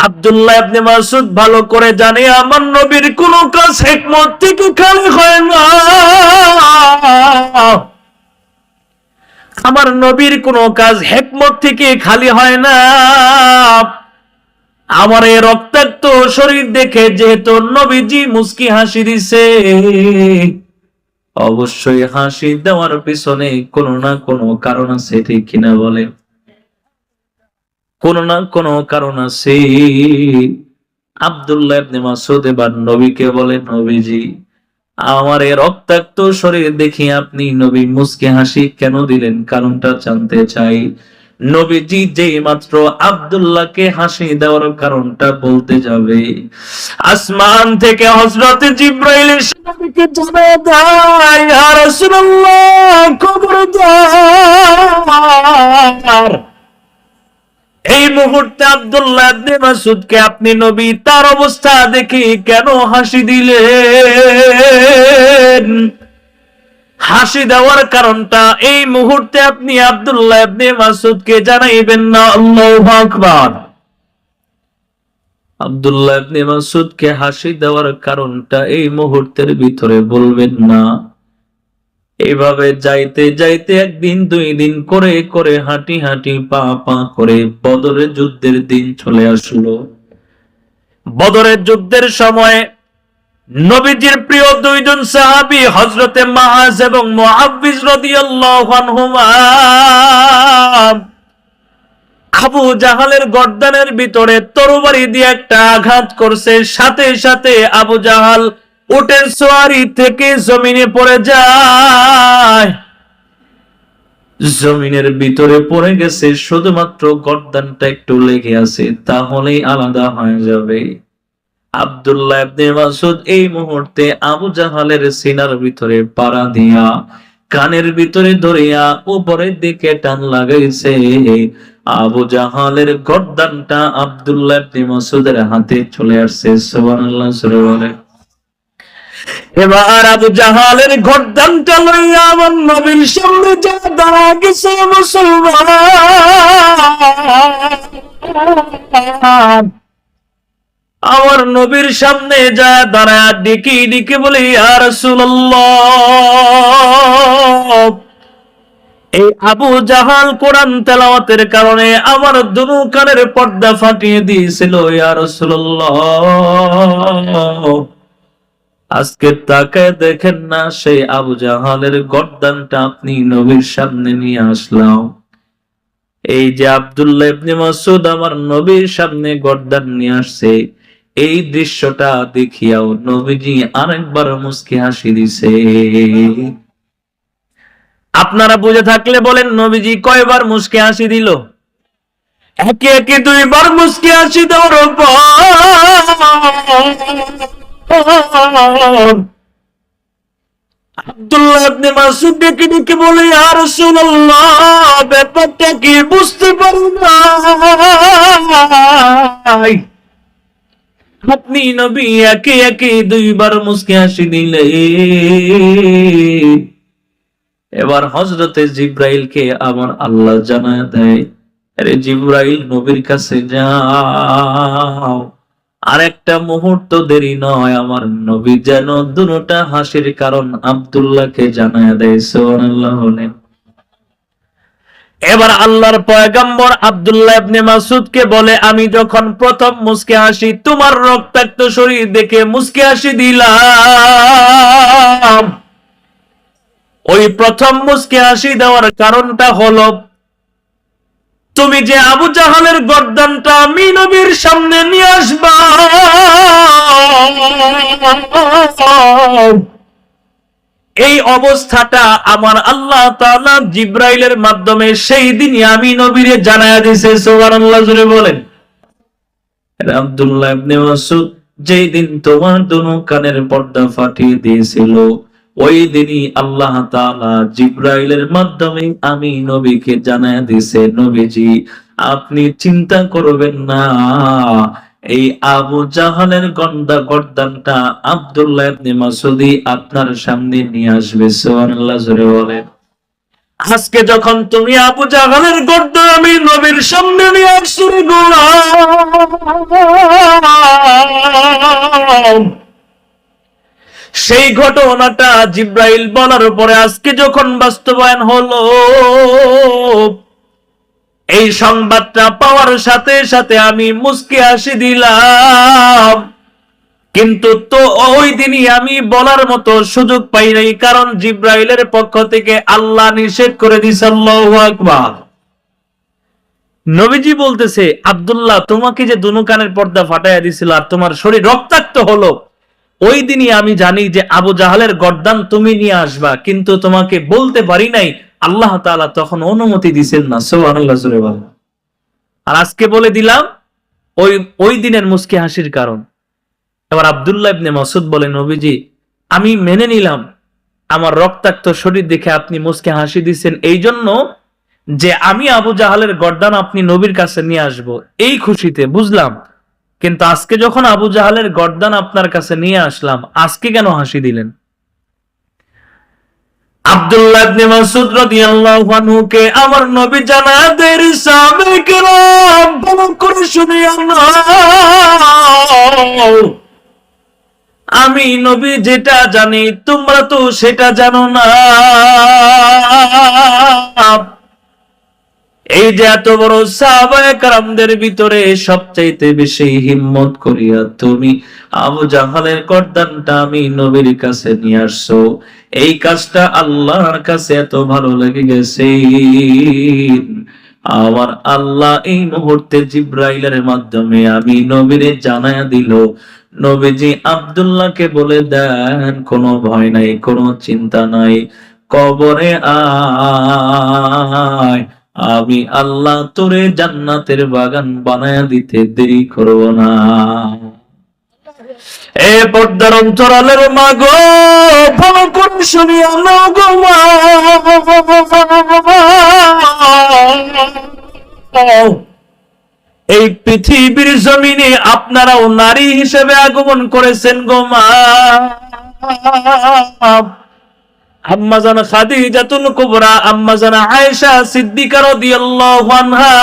আব্দুল্লাহ ইবনে মাসউদ ভালো করে জানে আমার নবীর কোন কাজ হিকমত থেকে খালি হয় না। আমার নবীর কোন কাজ হিকমত থেকে খালি হয় না। আমার এই রক্তাক্ত শরীর দেখে যেহেতু নবীজি মুস্কি হাসি দিছে, অবশ্যই হাসি দেওয়ার পিছনে কোনো না কোনো কারণ আছে, ঠিক কিনা বলে? কোনো না কোনো কারণ আছে। আব্দুল্লাহ ইবনে মাসউদ এবার নবীকে বলে, নবীজি আমার এই রক্তাক্ত শরীর দেখি আপনি নবী মুস্কি হাসি কেন দিলেন, কারণটা জানতে চাই। নবীজি যেই মাত্র আব্দুল্লাহকে হাসি দেওয়ার কারণটা বলতে যাবে, আসমান থেকে হযরত জিবরাইল এসে নবীকে জানায় দেয়, ইয়া রাসূলুল্লাহ খবরদার, এই মুহূর্তে আব্দুল্লাহ ইবনে মাসউদকে আপনি নবী তার অবস্থা দেখে কেন হাসি দিলেন? হাসি দেওয়ার কারণটা এই মুহূর্তে আপনি আব্দুল্লাহ ইবনে মাসউদকে জানাইবেন না। আল্লাহু আকবার। আব্দুল্লাহ ইবনে মাসউদকে হাসি দেওয়ার কারণটা এই মুহূর্তের ভিতরে বলবেন না। এইভাবে যাইতে যাইতে একদিন দুই দিন করে করে হাঁটি হাঁটি পা পা করে বদরের যুদ্ধের দিন চলে আসলো। বদরের যুদ্ধের সময় নবীজির প্রিয় দুইজন সাহাবী হযরতে মাআজ এবং মুআব্বিজ রাদিয়াল্লাহু আনহুমা আবু জাহালের গর্দানের ভিতরে তরবারি দিয়ে একটা আঘাত করছে, সাথে সাথে আবু জাহাল উটের সওয়ারি থেকে জমিনে পড়ে যায়। জমিনের ভিতরে পড়ে গেছে, শুধুমাত্র গর্দানটা একটু লেগে আছে, তাহলেই আলাদা হয়ে যাবে। আব্দুল্লাহ ইবনে মাসউদ এই মুহূর্তে আবু জাহালের সিনার ভিতরে পাড়া দিয়া কানের ভিতরে ধরিয়া উপরের দিকে টান লাগাইছে। আবু জাহালের গর্দানটা আব্দুল্লাহ ইবনে মাসউদের হাতে চলে আসছে। সুবহানাল্লাহ বলে। এবার আবু জাহালের গর্দানটা লইয়া আমার নবীর সামনে যা দাঁড়া গেছে মুসলমান। আমার নবীর সামনে যা দাঁড়ায় ডেকে ডেকে বলে, ইয়া রাসূলুল্লাহ, এই আবু জাহাল কোরআন তেলাওয়াতের কারণে আমার দুনু কানের পর্দা ফাটিয়ে দিয়েছিল। ইয়া রাসূলুল্লাহ, আজকে তাকায় দেখেন না, সেই আবু জাহালের গর্দানটা আপনি নবীর সামনে নিয়ে আসলাম। এই যে আব্দুল্লাহ ইবনে মাসউদ আমার নবীর সামনে গর্দান নিয়ে আসছে, এই দৃশ্যটা দেখিয়াও নবীজি আরেকবার মুস্কি হাসি দিছে। আপনারা বুঝে থাকলে বলেন, নবীজি কয়বার মুস্কি হাসি দিল? একে একে দুইবার মুস্কি হাসি দেওয়ার পর আব্দুল্লাহ ইবনে মাসউদ ডেকে ডেকে বলে, ইয়া রাসূলুল্লাহ, ব্যাপারটা কি বুঝতে পারি না, আপনি নবী একে একে দুইবার মুস্কি হাসি দিলে। এবার হযরতে জিবরাইলকে আমার আল্লাহ জানায় দেয়, আরে জিবরাইল, নবীর কাছে যাও, আর একটা মুহূর্ত দেরি নয়, আমার নবী যেন দুটোটা হাসির কারণ আব্দুল্লাহকে জানায় দেয়। সুবহানাল্লাহ। এবার আল্লাহর পয়গম্বর আব্দুল্লাহ ইবনে মাসউদকে বলে, আমি যখন প্রথম মুস্কি হাসি তোমার রক্তাক্ত শরীর দেখে মুস্কি হাসি দিলাম, ওই প্রথম মুস্কি হাসি দেওয়ার কারণটা হলো তুমি যে আবু জাহালের গর্দানটা আমি নবীর সামনে নিয়ে আসবা, এই অবস্থাটা আমার আল্লাহ তাআলা জিবরাইলের মাধ্যমে সেই দিনই আমি নবীরে জানায়া দিয়েছে। সুবহানাল্লাহ জোরে বলেন। আব্দুল্লাহ ইবনে মাসউদ, যেই দিন তোমার দুনো কানের পর্দা ফাটিয়ে দিয়েছিল, ওই দিনই আল্লাহ তাআলা জিবরাইলের মাধ্যমে আমি নবীকে জানায়া দিয়েছে, নবীজি আপনি চিন্তা করবেন না, এই আবু জাহালের গর্দানটা আব্দুল্লাহ ইবনে মাসউদই আপনার সামনে নিয়ে আসবে। সুবহানাল্লাহ জোরে বলেন। আজকে যখন তুমি আবু জাহালের গর্দান আমি নবীর সামনে নিয়ে আসছি গোলাম, সেই ঘটনাটা জিব্রাইল বলার পরে আজকে যখন বাস্তবায়ন হলো, এই সংবাদটা পাওয়ার সাথে সাথে আমি মুস্কি হাসি দিলাম। কিন্তু তো ওই দিনই আমি বলার মতো সুযোগ পাই নাই, কারণ জিব্রাইলের পক্ষ থেকে আল্লাহ নিষেধ করে দিয়েছে। আল্লাহু আকবার। নবীজি বলতেছে, আব্দুল্লাহ তোমাকে যে দুনো কানের পর্দা ফাটাইয়া দিছিল আর তোমার শরীর রক্তাক্ত হলো, ওই দিনই আমি জানি যে আবু জাহালের গর্দান তুমি নিয়ে আসবা, কিন্তু তোমাকে বলতে পারি নাই। আল্লাহ তাআলা তখন অনুমতি দিছেন না। সুবহানাল্লাহ জোরে বলেন। আর আজকে বলে দিলাম ওই দিনের মুস্কি হাসির কারণ। এবার আব্দুল্লাহ ইবনে মাসউদ বলে, নবীজি আমি মেনে নিলাম আমার রক্তাক্ত শরীর দেখে আপনি মুস্কি হাসি দিচ্ছেন, এই জন্য যে আমি আবু জাহালের গর্দান আপনি নবীর কাছে নিয়ে আসব, এই খুশিতে বুঝলাম। কিন্তু আজকে যখন আবু জাহালের গর্দান আপনার কাছে নিয়ে আসলাম, আজকে কেন হাসি দিলেন? আব্দুল্লাহ ইবনে মাসউদ রাদিয়াল্লাহু আনহু কে আমার নবী জানাদের সাহাবায়ে কেরাম ভালো করে শুনিয়া নাও, আমি নবী যেটা জানি তোমরা তো সেটা জানো না। এই যে এত বড় সাহাবায়ে কেরামদের ভিতরে সবচাইতে বেশি হিম্মত করিয়া তুমি আবু জাহালের গর্দানটা আমি নবীর কাছে নিয়ে আসছো, এই কাজটা আল্লাহর কাছে এত ভালো লেগে গেছে, আমার আল্লাহ এই মুহূর্তে জিব্রাইলের মাধ্যমে আমি নবীরে জানায়া দিল, নবীজি আব্দুল্লাহকে বলে দেন কোনো ভয় নাই, কোনো চিন্তা নাই, কবরে আয়, আমি আল্লাহ তোরে জান্নাতের বাগান বানায়া দিতে দেরি করব না। এ পর্দার অন্তরালের মা গো, ভালো করে শুনিয়া নাও গো মা, এই পৃথিবীর জমিনে আপনারাও নারী হিসেবে আগমন করেছেন গো মা। আম্মাজান খাদিজাতুল কুবরা, আম্মাজান আয়েশা সিদ্দিকা রাদিয়াল্লাহু আনহা,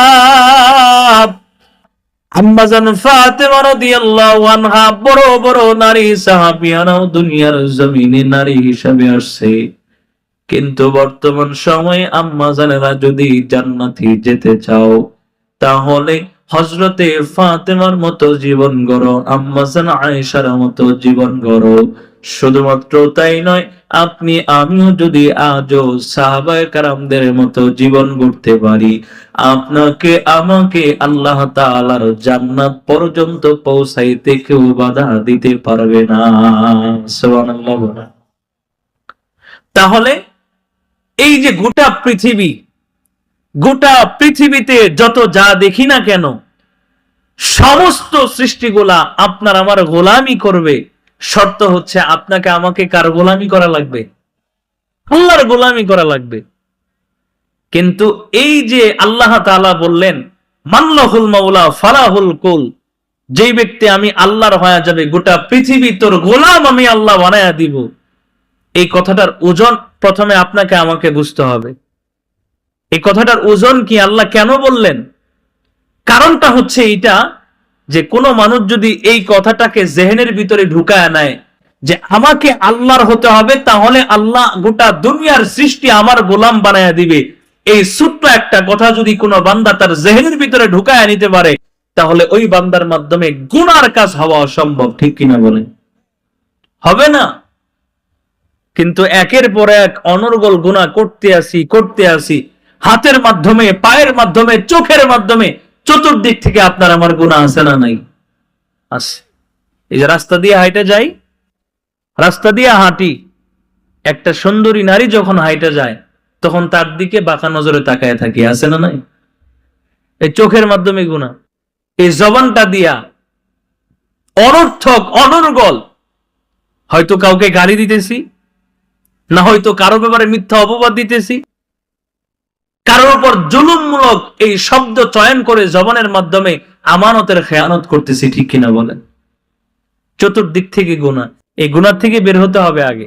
আম্মাজান ফাতেমা রাদিয়াল্লাহু আনহা, বড় বড় নারী সাহাবিয়ারাও দুনিয়ার জমিনে নারী হিসেবে আসছে। কিন্তু বর্তমান সময়ে আম্মাজানেরা যদি জান্নাতে যেতে চাও, তাহলে হযরতে ফাতেমার মতো জীবন গড়ো, আম্মাজান আয়েশার মতো জীবন গড়ো। শুধুমাত্র তাই নয়, আপনি আমিও যদি আজও সাহাবায়ে কেরামদের মতো জীবন গড়তে পারি, আপনাকে আমাকে আল্লাহ তাআলার জান্নাত পর্যন্ত পৌঁছাইতে কেউ বাধা দিতে পারবে না। সুবহানাল্লাহ। তাহলে এই যে গোটা পৃথিবীতে যত যা দেখি না কেন, সমস্ত সৃষ্টিগুলা আপনার আমার গোলামি করবে। শর্ত হচ্ছে আপনাকে আমাকে কার গোলামি করা লাগবে? আল্লাহর গোলামি করা লাগবে। কিন্তু এই যে আল্লাহ তাআলা বললেন, মাল্লাহুল মাওলা ফালাহুল কুল, যেই ব্যক্তি আমি আল্লাহর হয়ে যাবে, গোটা পৃথিবী তোর গোলাম আমি আল্লাহ বানায়া দিব, এই কথাটার ওজন প্রথমে আপনাকে আমাকে বুঝতে হবে। এই কথাটার ওজন কি? আল্লাহ কেন বললেন? কারণটা হচ্ছে এইটা, যে কোন মানুষ যদি এই কথাটাকে জেহেনের ভিতরে ঢুকায় নেয় যে আমাকে আল্লাহর হতে হবে, তাহলে আল্লাহ গোটা দুনিয়ার সৃষ্টি আমার গোলাম বানায়া দিবে, এই ছোট্ট একটা কথা যদি কোনো বান্দা তার জেহেনের ভিতরে ঢুকায় নিতে পারে, তাহলে ওই বান্দার মাধ্যমে গুনার কাজ হওয়া অসম্ভব। ঠিক কিনা বলেন? হবে না। কিন্তু একের পর এক অনর্গল গুনাহ করতে আসি, হাতের মাধ্যমে, পায়ের মাধ্যমে, চোখের মাধ্যমে, চতুর্দিক থেকে আপনার আমার গুনাহ আছে না নাই? আছে। এই যে রাস্তা দিয়ে হাইটে যাই, রাস্তা দিয়ে হাঁটি, একটা সুন্দরী নারী যখন হাইটে যায় তখন তার দিকে বাঁকা নজরে তাকায় থাকি, আছে না নাই? এই চোখের মাধ্যমে গুনাহ। এই জবানটা দিয়া অনর্থক, অনর্গল হয়তো কাউকে গালি দিতেছি, না হয়তো কারো ব্যাপারে মিথ্যা অপবাদ দিতেছি, কারোর উপর জুলুমমূলক এই শব্দ চয়ন করে জবানের মাধ্যমে আমানতের খেয়ানত করতেছি। ঠিক কিনা বলেন? চতুর্দিক থেকে গুনাহ। এই গুনাহ থেকে বের হতে হবে আগে।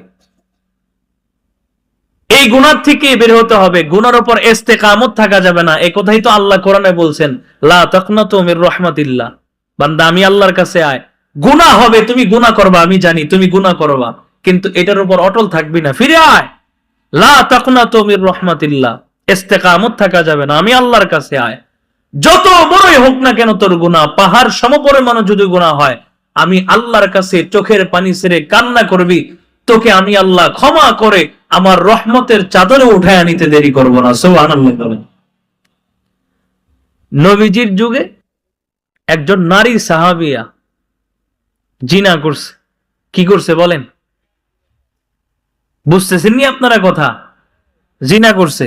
এই এই গুনাহ থেকে বের হতে হবে, গুনার উপর ইস্তেকামত থাকা যাবে না। এই কথাই তো আল্লাহ কোরআনে বলছেন, লা তাকনাতু মির রাহমাতিল্লাহ, বান্দা আমি আল্লাহর কাছে আয়। গুনাহ হবে, তুমি গুনাহ করবা, আমি জানি তুমি গুনাহ করবা, কিন্তু এটার উপর অটল থাকবি না, ফিরে আয়। লা তাকনাতু মির রাহমাতিল্লাহ, ইস্তেকামত থাকা যাবে না, আমি আল্লাহর কাছে আয়। যত বড়ই হোক না কেন তোর গুনাহ, পাহাড় সমপরিমাণ যদি গুনাহ হয়, আমি আল্লাহর কাছে চোখের পানি ছেড়ে কান্না করবি, তোকে আমি আল্লাহ ক্ষমা করে আমার রহমতের চাদরে উঠায় নিতে দেরি করব না। সুবহানাল্লাহ বলেন। নবীজির যুগে একজন নারী সাহাবিয়া জিনা করছে। কি করছে বলেন? বুঝতেছেন নি আপনারা কথা? জিনা করছে।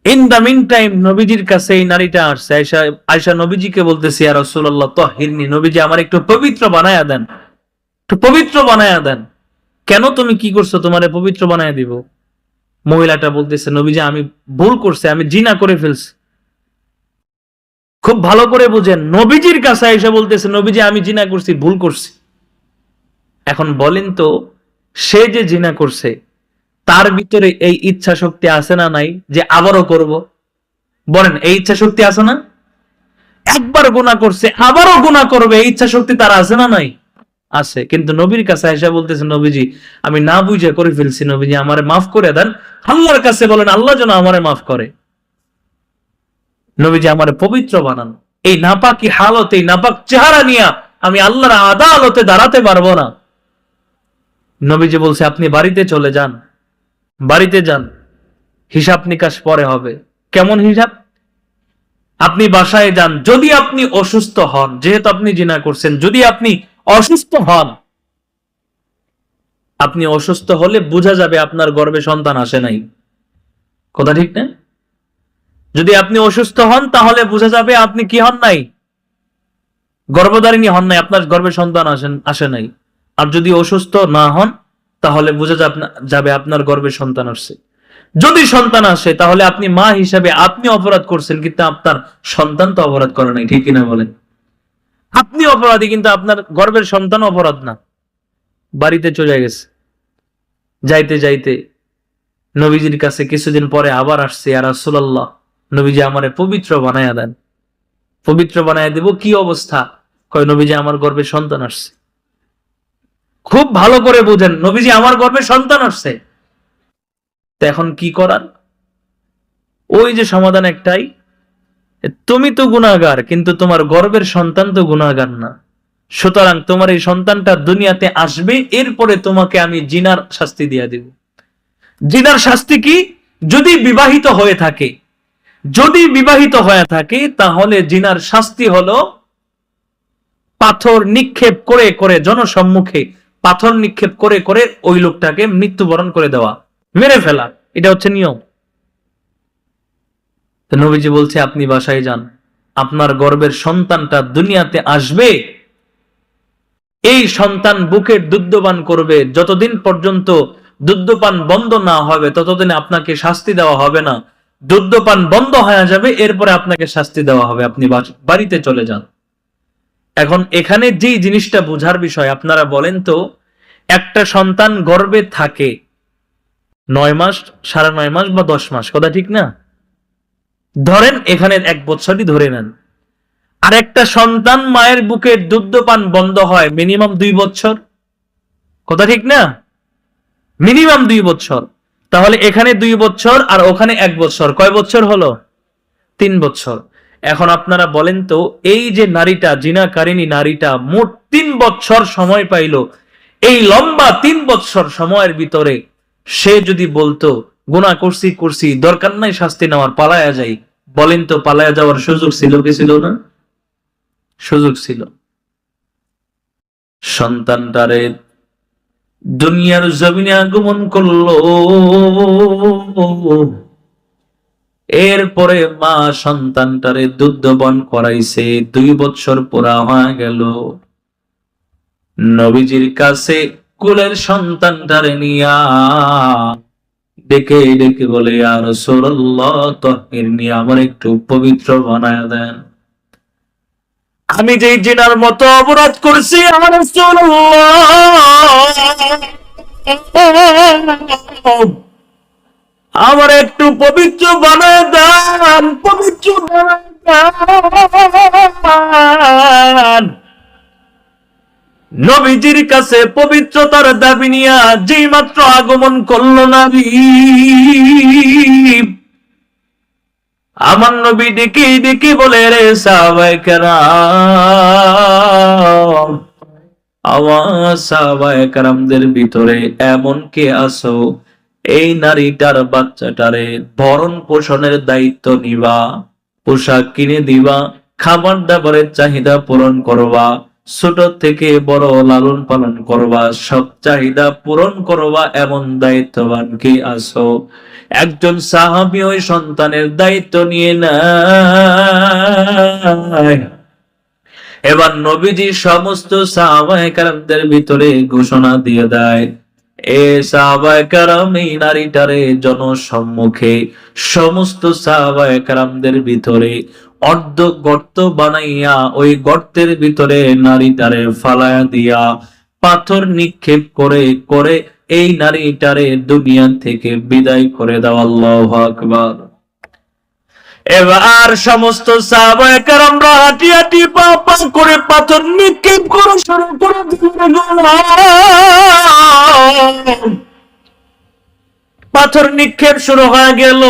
ইন দা মিন টাইম নবীজির কাছে এই নারীটা আসছে। আয়েশা নবীজিকে বলতেছে, ইয়া রাসূলুল্লাহ তাহহিরনি, নবীজি আমার একটু পবিত্র বানায়া দেন, একটু পবিত্র বানায়া দেন। কেন, তুমি কি করছো, তোমারে পবিত্র বানায়া দিব? মহিলাটা বলতেছে, নবীজি আমি ভুল করছি, আমি জিনা করে ফেলছি। খুব ভালো করে বুঝেন, নবীজির কাছে এসে বলতেছে, নবীজি আমি জিনা করছি, ভুল করছি। এখন বলেন তো, সে যে জিনা করছে তার ভিতরে এই ইচ্ছা শক্তি আছে না নাই যে আবারও করব? বলেন, এই ইচ্ছা শক্তি আছে না? একবার গুনাহ করছে আবারও গুনাহ করবে, এই ইচ্ছা শক্তি তার আছে না নাই? আছে। কিন্তু নবীর কাছে এসে বলতেছে, নবীজি আমি না বুঝে করে ফেলছি, নবীজি আমারে মাফ করে দেন। আল্লাহর কাছে বলেন, আল্লাহ যেন আমারে মাফ করে, নবীজি আমারে পবিত্র বানান। এই নাপাকি হালত, এই নাপাক চেহারা নিয়ে আমি আল্লাহর আদালতে দাঁড়াতে পারবো না। নবীজি বলছে, আপনি বাড়িতে চলে যান, বাড়িতে যান, হিসাব নিকাশ পরে হবে। কেমন হিসাব? আপনি বাসায় যান, যদি আপনি অসুস্থ হন, যেহেতু আপনি জিনা করছেন, যদি আপনি অসুস্থ হন, আপনি অসুস্থ হলে বোঝা যাবে আপনার গর্ভে সন্তান আসে নাই। কথা ঠিক না? যদি আপনি অসুস্থ হন তাহলে বোঝা যাবে আপনি কি হন নাই, গর্ভধারিণী হন নাই, আপনার গর্ভে সন্তান আসে নাই। আর যদি অসুস্থ না হন তাহলে বোঝা যাবে আপনার গর্ভে সন্তান আসছে। যদি সন্তান আসে তাহলে আপনি মা হিসাবে আপনি অপরাধ করছেন, কিন্তু আপনার সন্তান তো অপরাধ করে নাই, ঠিক কিনা বলেন? আপনি অপরাধী, কিন্তু আপনার গর্ভের সন্তান অপরাধ না। বাড়িতে চলে গেছে, যাইতে যাইতে নবীজির কাছে কিছুদিন পরে আবার আসছে, ইয়া রাসূলুল্লাহ নবীজি আমারে পবিত্র বানায়া দেন। পবিত্র বানায়া দেব, কি অবস্থা? কয়, নবীজি আমার গর্ভে সন্তান আসছে। খুব ভালো করে বুঝেন, নবীজি আমার গর্ভে সন্তান আসছে। তো এখন কি করার? ওই যে সমাধান একটাই, তুমি তো গুনাহগার, কিন্তু তোমার গর্ভের সন্তান তো গুনাহগার না। সুতরাং তোমার এই সন্তানটা দুনিয়াতে আসবে, এরপরে তোমাকে আমি জিনার শাস্তি দিয়ে দিব। জিনার শাস্তি কি? যদি বিবাহিত হয়ে থাকে, যদি বিবাহিত হয়ে থাকে তাহলে জিনার শাস্তি হলো পাথর নিক্ষেপ করে করে, জনসম্মুখে পাথর নিক্ষেপ করে করে ওই লোকটাকে মৃত্যুবরণ করে দেওয়া, মেরে ফেলা। এটা হচ্ছে নিয়ম। তো নবীজি বলছে, আপনি বাসায় যান, আপনার গর্ভের সন্তানটা দুনিয়াতে আসবে, এই সন্তান বুকের দুগ্ধপান করবে, যতদিন পর্যন্ত দুগ্ধপান বন্ধ না হবে ততদিন আপনাকে শাস্তি দেওয়া হবে না। দুগ্ধপান বন্ধ হয়ে যাবে, এরপরে আপনাকে শাস্তি দেওয়া হবে, আপনি বাড়িতে চলে যান। এখন এখানে যে জিনিসটা বোঝার বিষয়, আপনারা বলেন তো, একটা সন্তান গর্ভে থাকে 9 মাস, 9.5 মাস বা 10 মাস, কথা ঠিক না? ধরেন এখানে 1 বছরই ধরে নেন। আর একটা সন্তান মায়ের বুকের দুগ্ধপান বন্ধ হয় মিনিমাম 2 বছর, কথা ঠিক না? মিনিমাম 2 বছর। তাহলে এখানে 2 বছর আর ওখানে 1 বছর, কয় বছর হলো? 3 বছর। এখন আপনারা বলেন তো, এই যে নারীটা, জিনাকারিনী নারীটা মোট 3 বছর সময় পাইল, এই লম্বা 3 বছর সময়ের ভিতরে সে যদি বলতো, গুনাহ করছি করছি, দরকার নাই শাস্তি নেওয়ার, পালায়া যাই, বলেন তো পালায়া যাওয়ার সুযোগ ছিল কি ছিল না? সুযোগ ছিল। সন্তানটারে দুনিয়ার জমিনে আগমন করলো, এরপরে মা সন্তানটারে দুগ্ধপান করাইছে, 2 বছর পুরা হয়ে গেল। নবীজির কাছে কুলের সন্তানটারে নিয়া ডেকে ডেকে বলে, ইয়া রাসূলুল্লাহ তাহহিরনি, আমার একটু পবিত্র বানায়া দেন। আমি যেই জিনার মতো অপরাধ করছি, আমার রাসূলুল্লাহ আমার একটু পবিত্র বানায় দেন, পবিত্র বানায় দেন। নবীজির কাছে পবিত্রতার দাবি নিয়া যেই মাত্র আগমন করলো নারী, আমার নবী ডেকে ডেকে বলে, রে সাহাবায়ে কেরাম, আমার সাহাবায়ে কেরামদের ভিতরে এমন কে আছো এই নারীটার বাচ্চাটারে ভরণ পোষণের দায়িত্ব নিবা, পোশাক কিনে দিবা, খাবার দাবারের চাহিদা পূরণ করবা, ছোট থেকে বড় লালন পালন করবা, সব চাহিদা পূরণ করবা, এমন দায়িত্ববান কে আছো? একজন সাহাবী ওই সন্তানের দায়িত্ব নিয়ে নেয়। এবার নবীজি সমস্ত সাহাবায়ে কেরামদের ভিতরে ঘোষণা দিয়ে দেয়, এ সাহাবায়ে কেরাম, এই নারীটারে জনসম্মুখে সমস্ত সাহাবায়ে কেরামদের ভিতরে অর্ধ গর্ত বানাইয়া ওই গর্তের ভিতরে নারীটারে ফালায়া দিয়া পাথর নিক্ষেপ করে করে এই নারীটারে দুনিয়া থেকে বিদায় করে দাও। আল্লাহু আকবার। এবার সমস্ত সাহাবায়ে কেরামরা হাঁটি হাঁটি পা পা করে পাথর নিক্ষেপ করে শুরু করে দিল। পাথর নিক্ষেপ শুরু হয়ে গেল।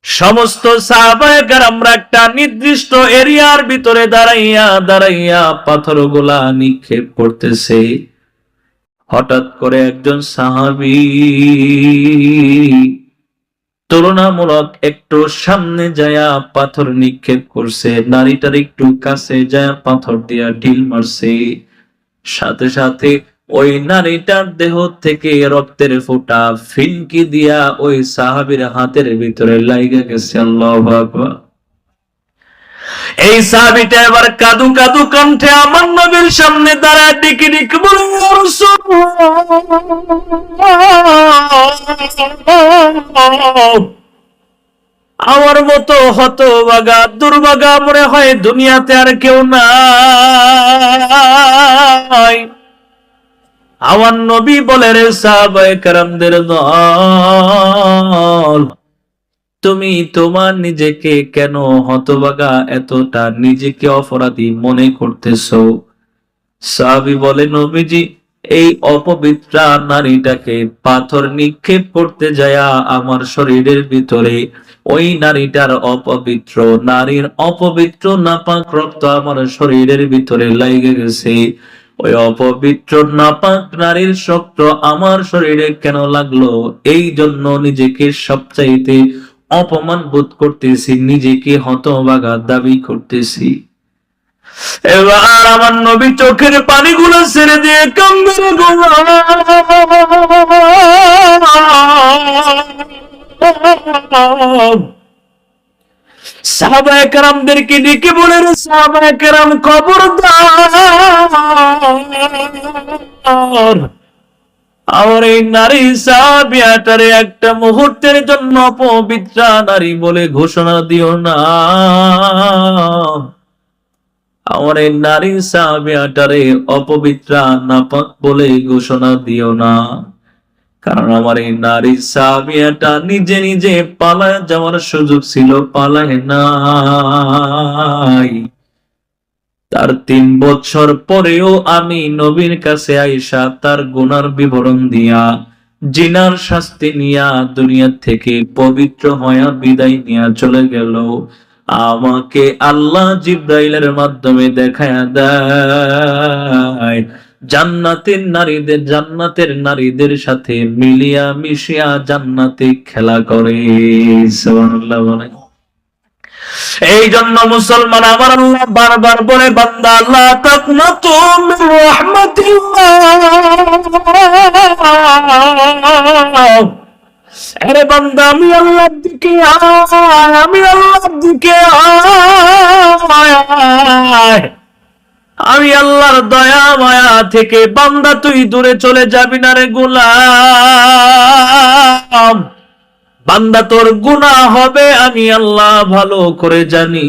সমস্ত সাহাবায়ে কেরামরা একটা নির্দিষ্ট এরিয়ার ভিতরে দাঁড়াইয়া দাঁড়াইয়া পাথরগুলা নিক্ষেপ করতেছে। হঠাৎ করে একজন সাহাবী তুলনামূলক একটু সামনে যায়া পাথর নিক্ষেপ করছে, নারীটার একটু কাছে যায়া পাথর দিয়া ঢিল মারছে। সাথে সাথে ওই নারীটার দেহ থেকে রক্তের ফোঁটা ফিনকি দিয়া ওই সাহাবীর হাতের ভিতরে লাইগা গেছে। আল্লাহু আকবার। এই সাহাবীটা এবার কাদু কাদু কণ্ঠে আমার নবীর সামনে দাঁড়ায় ডেকে ডেকে বলে, ইয়া রাসূলুল্লাহ, আমার মতো হতভাগা দুর্ভাগা মনে হয় দুনিয়াতে আর কেউ নাই। আমার নবী বলে, রে সাহাবায়ে কেরামদের দল, তুমি তোমার নিজেকে কেন হতভাগা, এতটা নিজেকে অপরাধী মনে করতেছো? সাহাবী বলে, নবীজি, এই অপবিত্র নারীটাকে পাথর নিক্ষেপ করতে যায়া আমার শরীরের ভিতরে ওই নারীটার অপবিত্র নারীর অপবিত্র নাপাক রক্ত আমার শরীরের ভিতরে লেগে গেছে। ওই অপবিত্র নাপাক নারীর রক্ত আমার শরীরে কেন লাগলো, এই জন্য নিজেকে সবচাইতে অপমান বোধ করতেছি, নিজেকে হতভাগা দাবি করতেছি। এবার আমার নবী চোখের পানিগুলো ছেড়ে দিয়ে কান্দে। সাহাবায়ে কেরামদেরকে ডেকে বলে, রে সাহাবায়ে কেরাম, খবরদার, আমার এই নারী সাহাবিয়াটারে একটা মুহূর্তের জন্য পবিত্র নারী বলে ঘোষণা দিও না। আমার এই নারী সাহাবিয়াটারে অপবিত্র নাপাক বলে ঘোষণা দিও না, কারণ আমার এই নারী সাহাবিয়াটা নিজে নিজে পালায় যাওয়ার সুযোগ ছিল, পালায় নাই। তার 3 বছর পরেও আমি নবীর কাছে আইসা তার গুনার বিবরণ দিয়া জিনার শাস্তি নিয়া দুনিয়া থেকে পবিত্র হয়ে বিদায় নিয়ে চলে গেল। আমাকে আল্লাহ জিব্রাইলের মাধ্যমে দেখায়া দেয় জান্নাতের নারীদের সাথে মিলিয়া মিশিয়া জান্নাতে খেলা করে। সুবহানাল্লাহ বলে। এই জন্য মুসলমান আমার আল্লাহ বারবার বলে, বান্দা আল্লাহ তাকনাতু মিন রাহমাতিল্লাহ, আরে বান্দা আমি আল্লাহর দিকে আয়, আমি আল্লাহর দিকে আয়। আমি আল্লাহর দয়া মায়া থেকে বান্দা তুই দূরে চলে যাবি না রে গোলাম। বান্দা তোর গুনাহ হবে আমি আল্লাহ ভালো করে জানি।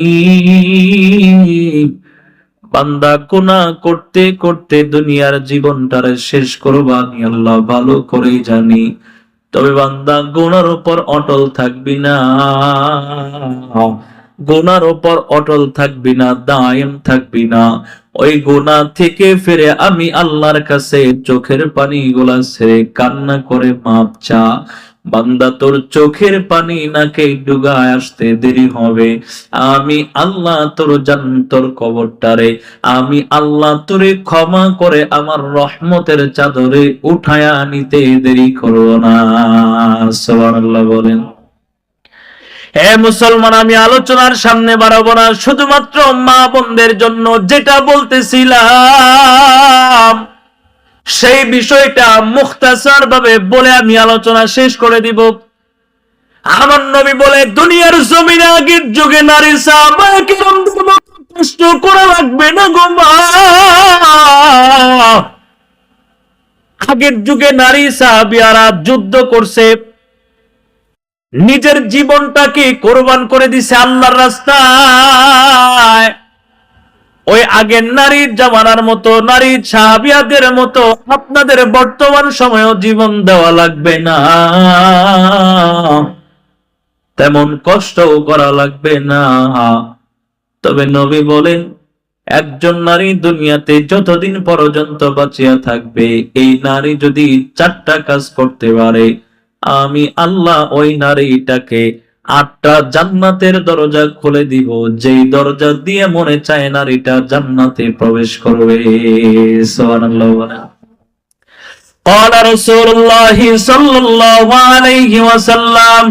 বান্দা গুনাহ করতে করতে দুনিয়ার জীবনটারে শেষ করবা আমি আল্লাহ ভালো করেই জানি। তবে বান্দা গুনার উপর অটল থাকবি না, গুনার উপর অটল থাকবি না, দায়েম থাকবি না। ওই গুনাহ থেকে ফিরে আমি আল্লাহর কাছে চোখের পানি গুলা ছেড়ে কান্না করে মাপ চা। বান্দা তোর চোখের পানি নাকে ডুগায় আসতে দেরি হবে, আমি আল্লাহ তোর তোর কবরটারে আমি আল্লাহ তোরে ক্ষমা করে আমার রহমতের চাদরে উঠায়া নিতে দেরি করব না। সুবহানাল্লাহ বলেন। হে মুসলমান, আমি আলোচনার সামনে বাড়াবো না, শুধুমাত্র মা বোনদের জন্য যেটা বলতেছিলাম সেই বিষয়টা মুখতাসার ভাবে বলে আমি আলোচনা শেষ করে দিব। আমার নবী বলে, দুনিয়ার জমিনে আগের যুগে নারী সাহাবায়ে কিরামদের মতো কষ্ট করা লাগবে না গো মা। আগের যুগে নারী সাহাবিয়ারা যুদ্ধ করছে, নিজের জীবনটাকে কোরবান করে দিছে আল্লাহর রাস্তায়। ওই আগের নারীর জামানার মতো নারী সাহাবিয়াদের মতো আপনাদের বর্তমান সময়েও জীবন দেওয়া লাগবে না, তেমন কষ্টও করা লাগবে না। তবে নবী বলেন, একজন নারী দুনিয়াতে যতদিন পর্যন্ত বাঁচিয়া থাকবে, এই নারী যদি 4টা কাজ করতে পারে, আমি আল্লাহ ওই নারীটাকে 8টা জান্নাতের দরজা খুলে দিব, যেই দরজা দিয়ে মনে চায় নারীটা জান্নাতে প্রবেশ করবে। সুবহানাল্লাহ বলেন। قال رسول الله صلى الله عليه وسلم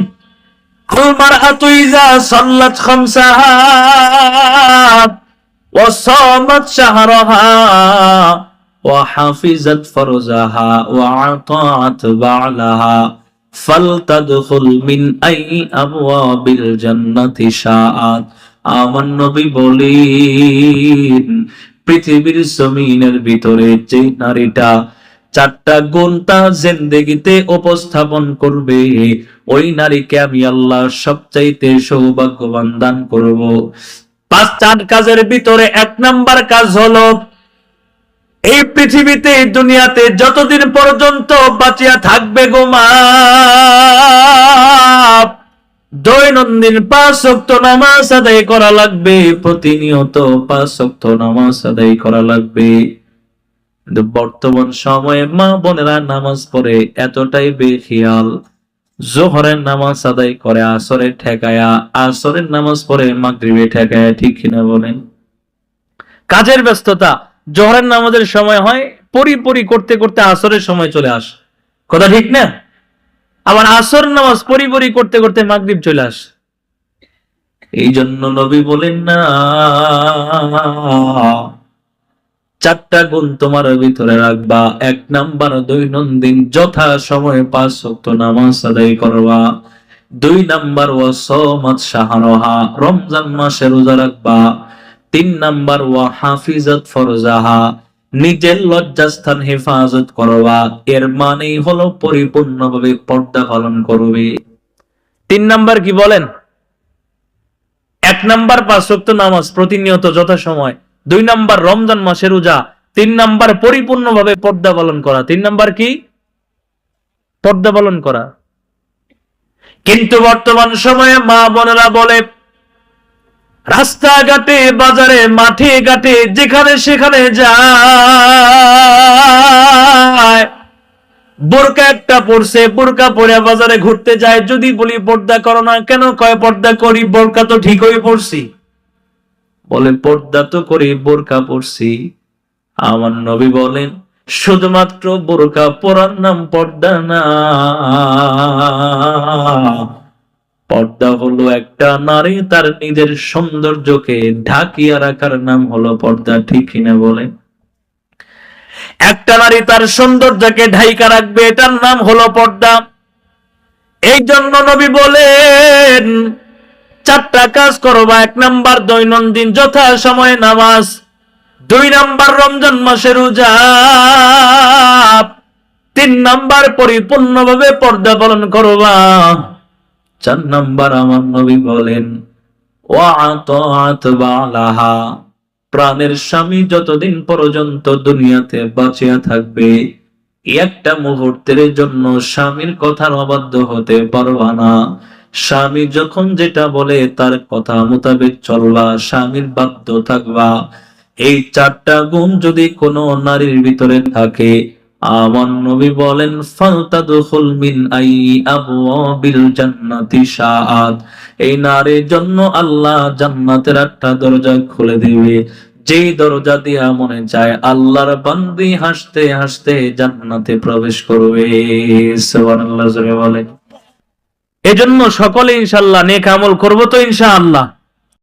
المرأة إذا صلت خمسها وصامت شهرها وحفظت فرجها وأطاعت بعلها فلتدخل من أي أبواب الجنة شاءت। আমার নবী বলেন, পৃথিবীর জমিনের ভিতরে যে নারীটা 4টা গুণ তার জিন্দেগিতে উপস্থাপন করবে, ওই নারীকে আমি আল্লাহ সবচাইতে সৌভাগ্যবান দান করব। 4 কাজের ভিতরে 1 নাম্বার কাজ হলো, এই পৃথিবীতে দুনিয়াতে যতদিন পর্যন্ত বাঁচিয়া থাকবে গো মা, দৈনন্দিন 5 ওয়াক্ত নামাজ আদায় করা লাগবে, প্রতিনিয়ত 5 ওয়াক্ত নামাজ আদায় করা লাগবে। কিন্তু বর্তমান সময়ে মা বোনেরা নামাজ পড়ে এতটাই বেখিয়াল, জোহরের নামাজ আদায় করে আসরে ঠেকায়া, আসরের নামাজ পড়ে মাগরিবে ঠেকায়া, ঠিক কিনা বলেন? কাজের ব্যস্ততা, জোহরের নামাজের সময় হয়, পরি করতে করতে আসরের সময় চলে আসে, কথা ঠিক না? আবার আসর নামাজ পরি করতে করতে মাগরিব চলে আসে। এই জন্য নবী বলেন না, 4টা গুণ তোমার ভিতরে রাখবা। 1 নাম্বার, দৈনন্দিন যথা সময়ে 5 ওয়াক্ত নামাজ আদায় করবা। 2 নাম্বার, ওয়াসামাত শাহরাহা, রমজান মাসে রোজা রাখবা। 3 নাম্বার, ওয়া হাফিজাত ফরজাহা, নিজের লজ্জাস্থান হেফাজত করবা। এর মানে হলো পরিপূর্ণভাবে পর্দা পালন করবে। 3 নাম্বার কি বলেন? 1 নাম্বার 5 ওয়াক্ত নামাজ প্রতিনিয়ত যথা সময়, 2 নাম্বার রমজান মাসে রোজা, 3 নাম্বার পরিপূর্ণভাবে পর্দা পালন করা। 3 নাম্বার কি? পর্দা পালন করা। কিন্তু বর্তমান সময়ে মা বোনেরা বলে, রাস্তাঘাটে, বাজারে, মাঠে ঘাটে, যেখানে সেখানে যায়, বোরকা একটা পরছে, বোরকা পরে বাজারে ঘুরতে যায়, যদি বলি পর্দা করো না কেন, কয় পর্দা করি, বোরকা তো ঠিকই পরছি। বলে পর্দা তো করি, বোরকা পরছি। আমার নবী বলেন, শুধুমাত্র বোরকা পরার নাম পর্দা না, পর্দা হলো একটা নারী তার নিজের সৌন্দর্যকে ঢাকিয়ে রাখার নাম হলো পর্দা, ঠিক কিনা বলেন? একটা নারী তার সৌন্দর্যকে ঢাইকা রাখবে, এটার নাম হলো পর্দা। এই জন্য নবী বলেন, 4টা কাজ করবা। 1 নাম্বার, দৈনন্দিন যথা সময়ে নামাজ। 2 নাম্বার, রমজান মাসে রোজা। 3 নাম্বার, পরিপূর্ণভাবে পর্দা পালন করবা। 4 নাম্বার, আমার নবী বলেন, ওয়া আতাআত বালাহা, প্রাণের স্বামী যতদিন পর্যন্ত দুনিয়াতে বাঁচিয়া থাকবে, একটা মুহূর্তের জন্য স্বামীর কথার অবাধ্য হতে পারবা না। স্বামী যখন যেটা বলে তার কথা মোতাবেক চলবা, স্বামীর বাধ্য থাকবা। এই চারটা গুণ যদি কোনো নারীর ভিতরে থাকে, আমার নবী বলেন ফালতাদখুল মিন আই আবওয়াবিল জান্নাতি শাআত, এই নারীর জন্য আল্লাহ জান্নাতের একটা দরজা খুলে দিবে, যেই দরজা দিয়া মনে চায় আল্লাহর বান্দি হাসতে হাসতে জান্নাতে প্রবেশ করবে। সুবহানাল্লাহ জোরে বলেন। এজন্য সকলে ইনশাআল্লাহ নেক আমল করব তো ইনশাআল্লাহ।